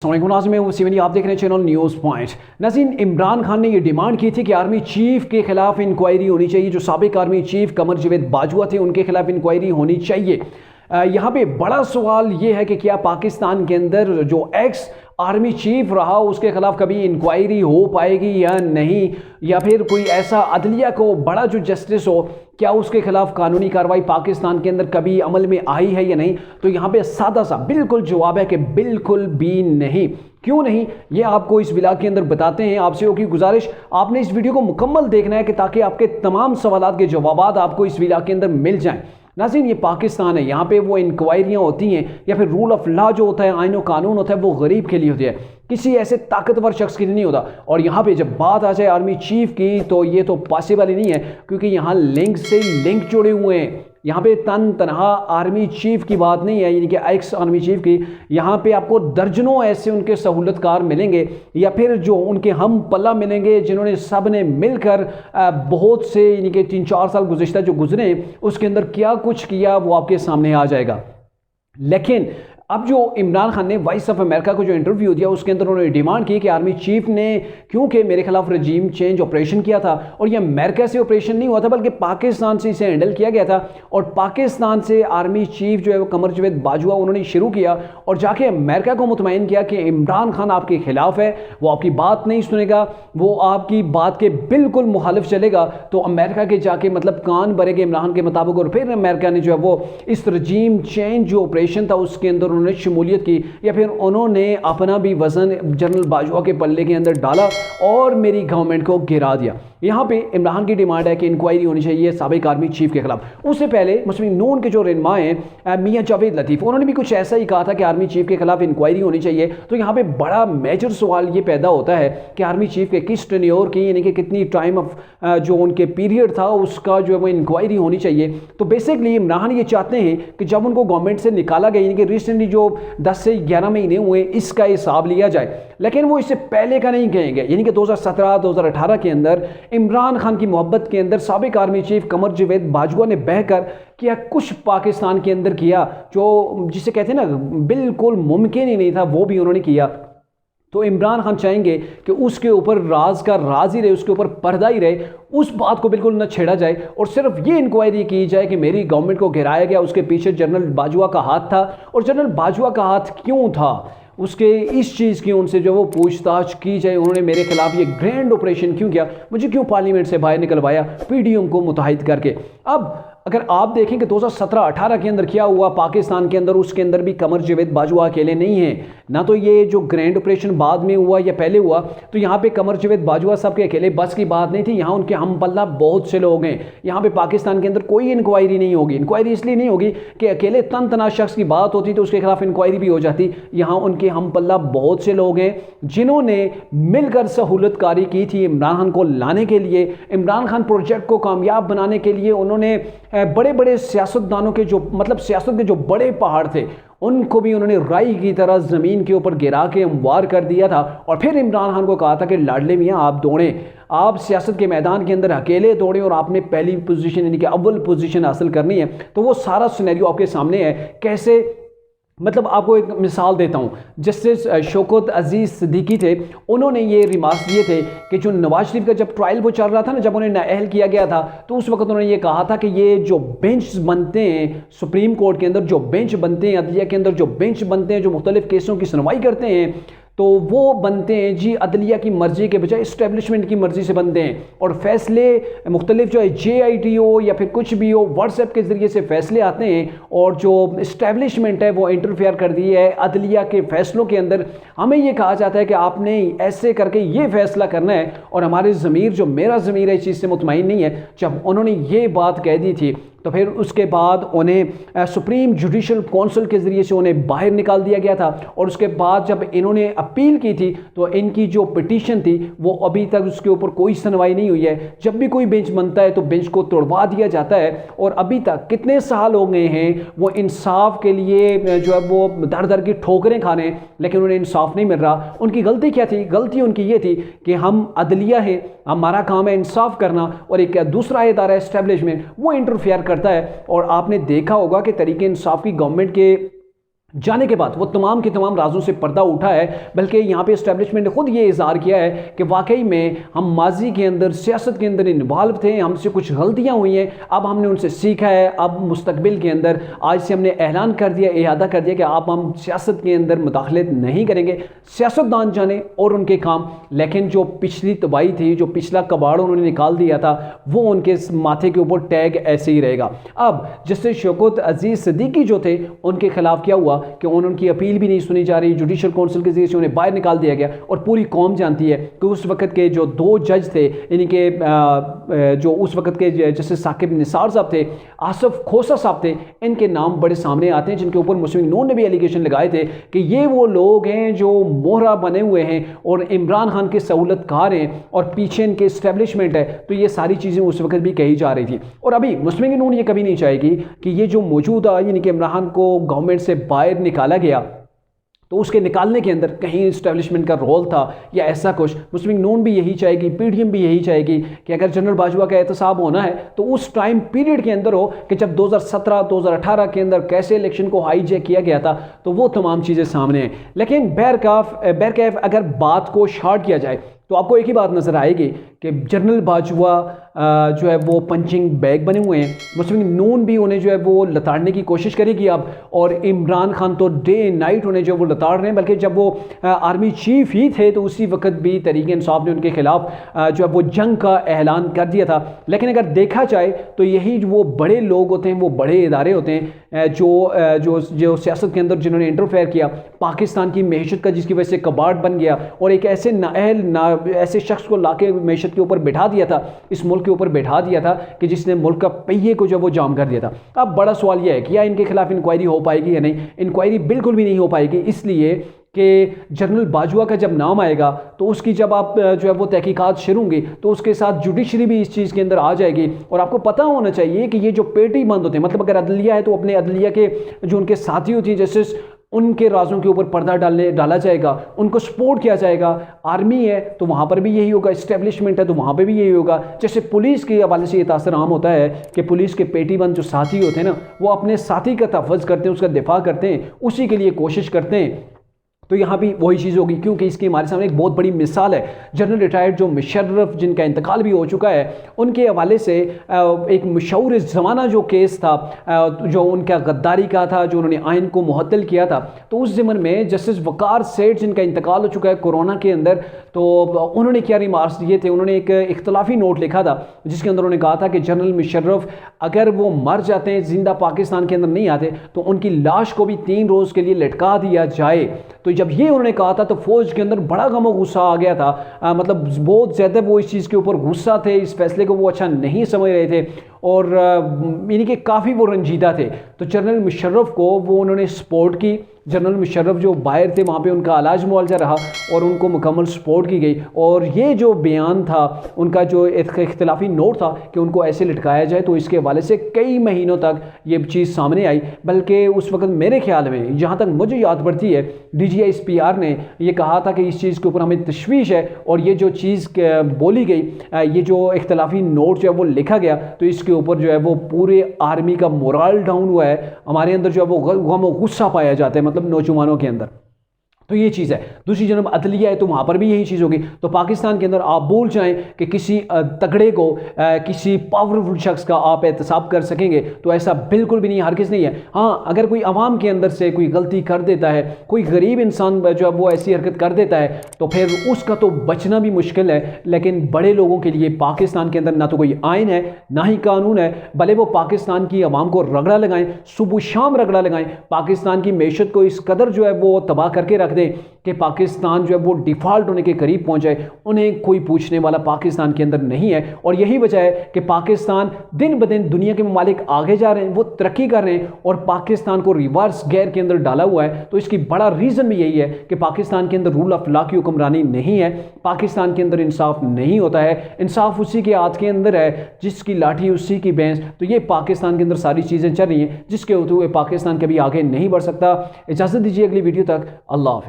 नाज़रीन मैं सिवनी, आप देख रहे हैं चैनल न्यूज़ पॉइंट। नाज़रीन, इमरान खान ने ये डिमांड की थी कि आर्मी चीफ के खिलाफ इंक्वायरी होनी चाहिए। जो साबिक आर्मी चीफ कमर जावेद बाजवा थे उनके खिलाफ इंक्वायरी होनी चाहिए। यहाँ पे बड़ा सवाल ये है कि क्या पाकिस्तान के अंदर जो एक्स आर्मी चीफ रहा उसके खिलाफ कभी इंक्वायरी हो पाएगी या नहीं, या फिर कोई ऐसा अदलिया को बड़ा जो जस्टिस हो, क्या उसके खिलाफ कानूनी कार्रवाई पाकिस्तान के अंदर कभी अमल में आई है या नहीं। तो यहाँ पे सादा सा बिल्कुल जवाब है कि बिल्कुल भी नहीं। क्यों नहीं, ये आपको इस व्लॉग के अंदर बताते हैं। आपसे होगी गुजारिश, आपने इस वीडियो को मुकम्मल देखना है कि ताकि आपके तमाम सवालात के जवाब आपको इस व्लॉग के अंदर मिल जाएं। नाज़रीन, ये पाकिस्तान है, यहाँ पे वो इंक्वायरियाँ होती हैं या फिर रूल ऑफ लॉ जो होता है, आईन और कानून होता है, वो गरीब के लिए होती है, किसी ऐसे ताकतवर शख्स के लिए नहीं होता। और यहाँ पे जब बात आ जाए आर्मी चीफ की तो ये तो पॉसिबल ही नहीं है, क्योंकि यहाँ लिंक से लिंक जुड़े हुए हैं। यहाँ पे तनहा आर्मी चीफ की बात नहीं है, यानी कि एक्स आर्मी चीफ की। यहाँ पे आपको दर्जनों ऐसे उनके सहूलतकार मिलेंगे या फिर जो उनके हम पल्ला मिलेंगे, जिन्होंने सब ने मिलकर बहुत से, यानी कि 3-4 साल गुज़िश्ता जो गुजरे उसके अंदर क्या कुछ किया वो आपके सामने आ जाएगा। लेकिन अब जो इमरान खान ने वॉइस ऑफ अमेरिका को जो इंटरव्यू दिया उसके अंदर उन्होंने डिमांड की कि आर्मी चीफ ने क्योंकि मेरे खिलाफ रजीम चेंज ऑपरेशन किया था, और यह अमेरिका से ऑपरेशन नहीं हुआ था बल्कि पाकिस्तान से इसे हैंडल किया गया था, और पाकिस्तान से आर्मी चीफ जो है वो कमर जावेद बाजवा उन्होंने शुरू किया और जाके अमेरिका को मुतमईन किया कि इमरान खान आपके खिलाफ है, वो आपकी बात नहीं सुनेगा, वो आपकी बात के बिल्कुल मुखालिफ चलेगा। तो अमेरिका के जाके मतलब कान भरेगे इमरान के मुताबिक, और फिर अमेरिका ने जो है वो इस रजीम चेंज जो ऑपरेशन था उसके अंदर उन्होंने शमूलियत की, या फिर उन्होंने अपना भी वजन जनरल बाजवा के पल्ले के अंदर डाला और मेरी गवर्नमेंट को गिरा दिया। यहाँ पे इमरान की डिमांड है कि इंक्वायरी होनी चाहिए साबिक आर्मी चीफ के खिलाफ। उससे पहले मुस्लिम नून के जो रहनुमा हैं मियां जावेद लतीफ़, उन्होंने भी कुछ ऐसा ही कहा था कि आर्मी चीफ के खिलाफ इंक्वायरी होनी चाहिए। तो यहाँ पे बड़ा मेजर सवाल ये पैदा होता है कि आर्मी चीफ के किस टेन्योर की, यानी कि कितनी टाइम ऑफ जो उनके पीरियड था उसका जो है वो इंक्वायरी होनी चाहिए। तो बेसिकली इमरान ये चाहते हैं कि जब उनको गवर्नमेंट से निकाला गया, यानी कि रिसेंटली जो 10 से 11 महीने हुए, इसका हिसाब लिया जाए, लेकिन वो इससे पहले का नहीं कहेंगे। यानी कि 2017-2018 के अंदर इमरान खान की मोहब्बत के अंदर साबिक आर्मी चीफ कमर जावेद बाजवा ने बहकर किया कुछ पाकिस्तान के अंदर किया जो जिसे कहते हैं ना बिल्कुल मुमकिन ही नहीं था, वो भी उन्होंने किया। तो इमरान खान चाहेंगे कि उसके ऊपर राज का राज ही रहे, उसके ऊपर पर्दा ही रहे, उस बात को बिल्कुल न छेड़ा जाए, और सिर्फ ये इंक्वायरी की जाए कि मेरी गवर्नमेंट को गिराया गया, उसके पीछे जनरल बाजवा का हाथ था, और जनरल बाजवा का हाथ क्यों था उसके इस चीज़ की उनसे जो वो पूछताछ की जाए। उन्होंने मेरे खिलाफ ये ग्रैंड ऑपरेशन क्यों किया, मुझे क्यों पार्लियामेंट से बाहर निकलवाया पीडीएम को मुतहद करके। अब अगर आप देखें कि 2017-18 के अंदर क्या हुआ पाकिस्तान के अंदर, उसके अंदर भी कमर जावेद बाजवा अकेले नहीं है ना। तो ये जो ग्रैंड ऑपरेशन बाद में हुआ या पहले हुआ, तो यहाँ पे कमर जावेद बाजवा साहब के अकेले बस की बात नहीं थी, यहाँ उनके हम पल्ला बहुत से लोग हैं। यहाँ पे पाकिस्तान के अंदर कोई इंक्वायरी नहीं होगी। इंक्वायरी इसलिए नहीं होगी कि अकेले तना शख्स की बात होती तो उसके खिलाफ इंक्वायरी भी हो जाती। यहाँ उनके हम पल्ला बहुत से लोग हैं जिन्होंने मिलकर सहूलतकारी की थी इमरान खान को लाने के लिए, इमरान खान प्रोजेक्ट को कामयाब बनाने के लिए। उन्होंने बड़े बड़े सियासतदानों के जो मतलब सियासत के जो बड़े पहाड़ थे उनको भी उन्होंने राई की तरह ज़मीन के ऊपर गिरा के हमवार कर दिया था। और फिर इमरान खान को कहा था कि लाडले मियाँ आप दौड़ें, आप सियासत के मैदान के अंदर अकेले दौड़ें और आपने पहली पोजीशन यानी कि अव्वल पोजीशन हासिल करनी है। तो वो सारा सिनेरियो आपके सामने है। कैसे, मतलब आपको एक मिसाल देता हूँ। जस्टिस शौकत अजीज़ सिद्दीकी थे, उन्होंने ये रिमार्क्स दिए थे कि जो नवाज शरीफ का जब ट्रायल वो चल रहा था ना, जब उन्हें नाअहल किया गया था, तो उस वक्त उन्होंने ये कहा था कि ये जो बेंच बनते हैं सुप्रीम कोर्ट के अंदर, जो बेंच बनते हैं अदलिया के अंदर, जो बेंच बनते हैं जो मुख्तलिफ केसों की सुनवाई करते हैं, तो वो बनते हैं जी अदलिया की मर्ज़ी के बजाय इस्टेब्लिशमेंट की मर्ज़ी से बनते हैं। और फैसले मुख्तलिफ जो है JIT हो या फिर कुछ भी हो, व्हाट्सएप के ज़रिए से फैसले आते हैं, और जो इस्टेब्लिशमेंट है वो इंटरफेयर कर दी है अदलिया के फैसलों के अंदर। हमें ये कहा जाता है कि आपने ऐसे करके ये फैसला करना है, और हमारी ज़मीर जो मेरा ज़मीर है इस चीज़ से मुतमईन नहीं है। जब उन्होंने ये बात कह दी थी तो फिर उसके बाद उन्हें सुप्रीम जुडिशल काउंसिल के ज़रिए से उन्हें बाहर निकाल दिया गया था। और उसके बाद जब इन्होंने अपील की थी तो इनकी जो पिटीशन थी वो अभी तक उसके ऊपर कोई सुनवाई नहीं हुई है। जब भी कोई बेंच बनता है तो बेंच को तोड़वा दिया जाता है, और अभी तक कितने साल हो गए हैं वो इंसाफ के लिए जो है वो दर दर की ठोकरें खा रहे हैं, लेकिन उन्हें इंसाफ नहीं मिल रहा। उनकी गलती क्या थी? गलती उनकी ये थी कि हम अदलिया हैं, हमारा काम है इंसाफ करना, और एक दूसरा इदारा है इस्टेब्लिशमेंट, वो इंटरफेयर करता है। और आपने देखा होगा कि तरीके इंसाफ की गवर्नमेंट के जाने के बाद वो तमाम के तमाम राजों से पर्दा उठा है, बल्कि यहाँ पे इस्टेब्लिशमेंट ने खुद ये इज़हार किया है कि वाकई में हम माजी के अंदर सियासत के अंदर इन्वॉल्व थे, हमसे कुछ गलतियाँ हुई हैं, अब हमने उनसे सीखा है, अब मुस्तकबिल के अंदर आज से हमने ऐलान कर दिया, इरादा कर दिया कि अब हम सियासत के अंदर मुदाखलत नहीं करेंगे। सियासतदान जाने और उनके काम, लेकिन जो पिछली तबाही थी, जो पिछला कबाड़ उन्होंने निकाल दिया था, वो उनके माथे के ऊपर टैग ऐसे ही रहेगा। अब जस्टिस शौकत अजीज़ सिद्दीकी जो थे, उनके खिलाफ क्या हुआ कि उनकी अपील भी नहीं सुनी जा रही, जुडिशल काउंसिल के जरिए से उन्हें बाहर निकाल दिया गया। और पूरी कौम जानती है कि उस वक्त के जो 2 जज थे, इनके जो उस वक्त के जस्टिस साकिब निसार साहब थे, आसफ खोसा साहब थे, इनके नाम बड़े सामने आते हैं, जिनके ऊपर मुस्लिम लीग नून ने भी एलिगेशन लगाए थे कि ये वो लोग हैं जो मोहरा बने हुए हैं और इमरान खान के सहूलतकार हैं और पीछे इनके इस्टेब्लिशमेंट है। तो ये सारी चीज़ें उस वक्त भी कही जा रही थी। और अभी मुस्लिम लीग नून ये कभी नहीं चाहेगी कि ये जो मौजूदा यानी कि इमरान खान को गवर्नमेंट से बाहर निकाला गया, तो उसके निकालने के अंदर कहीं इस्टेब्लिशमेंट का रोल था या ऐसा कुछ। मुस्लिम लीग नून भी यही चाहेगी, पीडीएम भी यही चाहेगी कि अगर जनरल बाजवा का एहतसाब होना है तो उस टाइम पीरियड के अंदर हो कि जब 2017-2018 के अंदर कैसे इलेक्शन को हाईजैक किया गया था, तो वो तमाम चीज़ें सामने हैं। लेकिन बहरकैफ अगर बात को शॉर्ट किया जाए तो आपको एक ही बात नज़र आएगी कि जनरल बाजवा जो है वो पंचिंग बैग बने हुए हैं। मुस्लिम लीग नून भी उन्हें जो है वो लताड़ने की कोशिश करेगी अब, और इमरान खान तो डे नाइट उन्हें जो वो लताड़ रहे हैं। बल्कि जब वो आर्मी चीफ ही थे तो उसी वक्त भी तहरीक इंसाफ ने उनके खिलाफ जो है वो जंग का ऐलान कर दिया था। लेकिन अगर देखा जाए तो यही वो बड़े लोग होते हैं, वो बड़े इदारे होते हैं जो सियासत के अंदर जिन्होंने इंटरफेयर किया, पाकिस्तान की मैशत का जिसकी वजह से कबाड़ बन गया और एक ऐसे नाअहल ऐसे शख्स को लाके मैशत के ऊपर बैठा दिया था, इस मुल्क के ऊपर बैठा दिया था कि जिसने मुल्क का पहिए को जो वो जाम कर दिया था। अब बड़ा सवाल यह है कि या इनके खिलाफ इंक्वायरी हो पाएगी या नहीं। इंक्वायरी बिल्कुल भी नहीं हो पाएगी, इसलिए कि जनरल बाजवा का जब नाम आएगा तो उसकी जब आप जो है वो तहकीकात शुरू होंगी तो उसके साथ जुडिशरी भी इस चीज़ के अंदर आ जाएगी। और आपको पता होना चाहिए कि ये जो पेटी बंद होते हैं, मतलब अगर अदलिया है तो अपने अदलिया के जो उनके साथी होती हैं जैसे उनके राजों के ऊपर पर्दा डाला जाएगा, उनको सपोर्ट किया जाएगा। आर्मी है तो वहाँ पर भी यही होगा, इस्टेब्लिशमेंट है तो वहाँ पर भी यही होगा। जैसे पुलिस के हवाले से ये तासर आम होता है कि पुलिस के पेटीबंद जो साथी होते हैं ना, वो अपने साथी का तहफ़्फ़ुज़ करते हैं, उसका दिफा करते हैं, उसी के लिए कोशिश करते हैं। तो यहाँ भी वही चीज़ होगी, क्योंकि इसकी हमारे सामने एक बहुत बड़ी मिसाल है। जनरल रिटायर्ड जो मुशर्रफ जिनका इंतकाल भी हो चुका है, उनके हवाले से एक मशहूर ज़माना जो केस था जो उनका गद्दारी का था, जो उन्होंने आइन को मुअत्तल किया था, तो उस ज़मन में जस्टिस वकार सेठ जिनका इंतकाल हो चुका है कोरोना के अंदर, तो उन्होंने क्या रिमार्क्स दिए थे। उन्होंने एक इख्तलाफी नोट लिखा था जिसके अंदर उन्होंने कहा था कि जनरल मुशर्रफ अगर वो मर जाते हैं, जिंदा पाकिस्तान के अंदर नहीं आते, तो उनकी लाश को भी 3 रोज़ के लिए लटका दिया जाए। तो जब ये उन्होंने कहा था तो फौज के अंदर बड़ा गम गुस्सा आ गया था। मतलब बहुत ज़्यादा वो इस चीज़ के ऊपर गुस्सा थे, इस फैसले को वो अच्छा नहीं समझ रहे थे और यानी कि काफ़ी वो रंजीदा थे। तो जनरल मुशर्रफ को वो उन्होंने सपोर्ट की। जनरल मुशर्रफ जो बाहर थे वहाँ पे उनका इलाज मुआवजा रहा और उनको मुकम्मल सपोर्ट की गई। और ये जो बयान था उनका, जो इख्तलाफी नोट था कि उनको ऐसे लटकाया जाए, तो इसके हवाले से कई महीनों तक ये चीज़ सामने आई। बल्कि उस वक्त मेरे ख्याल में, जहाँ तक मुझे याद पड़ती है, DGI-SPR ने ये कहा था कि इस चीज़ के ऊपर हमें तशवीश है और ये जो चीज़ बोली गई, ये जो इख्तलाफी नोट जो है वो लिखा गया, तो इसके ऊपर जो है वो पूरे आर्मी का मोरल डाउन हुआ है। हमारे अंदर जो है वो गम और गुस्सा पाया जाता है, मतलब नौजवानों के अंदर। तो ये चीज़ है। दूसरी जन्म अदलिया है तो वहाँ पर भी यही चीज़ होगी। तो पाकिस्तान के अंदर आप बोल जाएं कि किसी तगड़े को, किसी पावरफुल शख्स का आप एहतसाब कर सकेंगे, तो ऐसा बिल्कुल भी नहीं, हरगिज़ नहीं है। हाँ, अगर कोई अवाम के अंदर से कोई गलती कर देता है, कोई गरीब इंसान जो है वो ऐसी हरकत कर देता है, तो फिर उसका तो बचना भी मुश्किल है। लेकिन बड़े लोगों के लिए पाकिस्तान के अंदर ना तो कोई आइन है, ना ही कानून है, भले वो पाकिस्तान की अवाम को रगड़ा लगाएं, सुबह शाम रगड़ा लगाएं, पाकिस्तान की मैशत को इस कदर जो है वो तबाह करके रख कि पाकिस्तान जो है वो डिफ़ॉल्ट होने के करीब पहुंच जाए। उन्हें कोई पूछने वाला पाकिस्तान के अंदर नहीं है। और यही वजह है कि पाकिस्तान दिन ब दिन दुनिया के ममालिक आगे जा रहे हैं, वो तरक्की कर रहे हैं और पाकिस्तान को रिवर्स गेयर के अंदर डाला हुआ है। तो इसकी बड़ा रीज़न भी यही है कि पाकिस्तान के अंदर रूल ऑफ लॉ की हुक्मरानी नहीं है, पाकिस्तान के अंदर इंसाफ नहीं होता है। इंसाफ उसी के हाथ के अंदर है जिसकी लाठी उसी की भैंस। तो ये पाकिस्तान के अंदर सारी चीज़ें चल रही हैं जिसके होते हुए पाकिस्तान कभी आगे नहीं बढ़ सकता। इजाज़त दीजिए अगली वीडियो तक। अल्लाह हाफ़िज़।